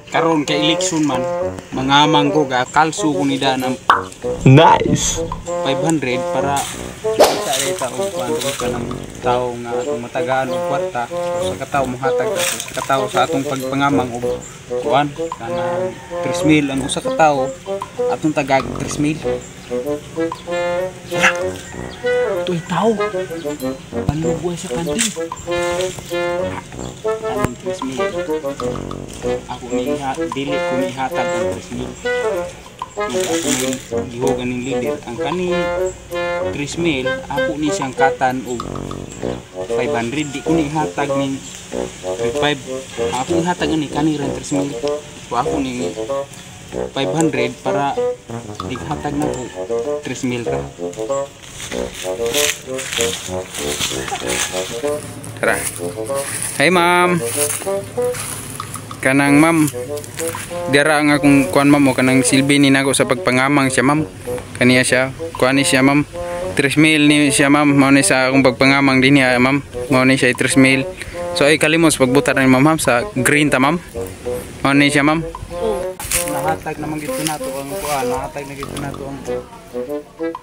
karon kay election man mangamang ko ga kalso ko nida ng Nice. 500 para kita og kuan ka ng tao nga atong matagaan og kwarta sa katawo mohatag sa katawo sa atong pagpangamang og kuan kana 3,000 ang usa ka tawo atong tagag 3,000. Wala. Ito'y tao. Paluboy sa kantin. Anong 3,000? Ako dili ko nihatag ang 3,000. Ako gihugan ng leader. Ang kani 3,000, ako ni siyang katan og 500. Di ko nihatag ni 3,500. Ako nihatag ni kani rin 3,000. So ako ni 500 para dighatag na ko 3,000 ra. Tara. Hey ma'am. Kanang ma'am, dira nga akong kuan ma'am o kanang silbi ni nako sa pagpangamang siya ma'am. Kaniya siya, kuan ni siya ma'am. 3,000 ni siya ma'am, mao ni sa akong pagpangamang din niya ma'am. Mao ni siya 3,000. So ay kalimos pagbutar ni ma'am sa green ta ma'am. Mao ni siya ma'am. Nahatag naman gito nato ang kuan, nahatag na gito nato ang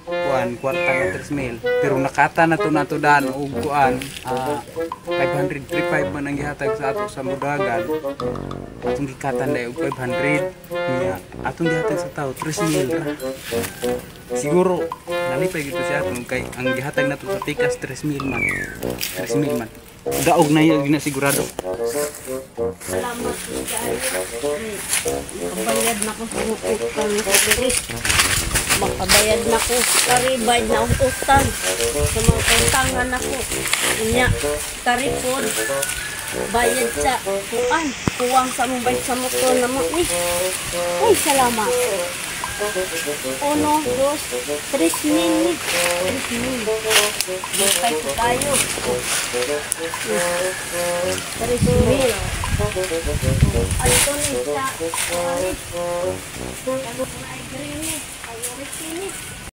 kuan, kwarta nga 3,000. Pero nakata na to nato daan og kuan, 535 man ang gihatag sa ato sa mudagan. Atong gikatan dai og 500 niya. Atong gihatag sa tao 3,000 ra. Siguro nalipay gito siya atong kay ang gihatag nato sa pikas 3,000 man. 3,000 man. Daog na yun na sigurado. Salamat makabayad na ko sa utang ko diri. Makabayad na ko karibay na utang sa mga utangan ako. Nya taripod bayad sa kuan kuwang sa mobile sa motor na mo ni. Ay salamat. 1, 2, 3,000. 3,000. Bukay ko tayo. 3,000. Ay, ito ni sa. Ay, green. Ay, green.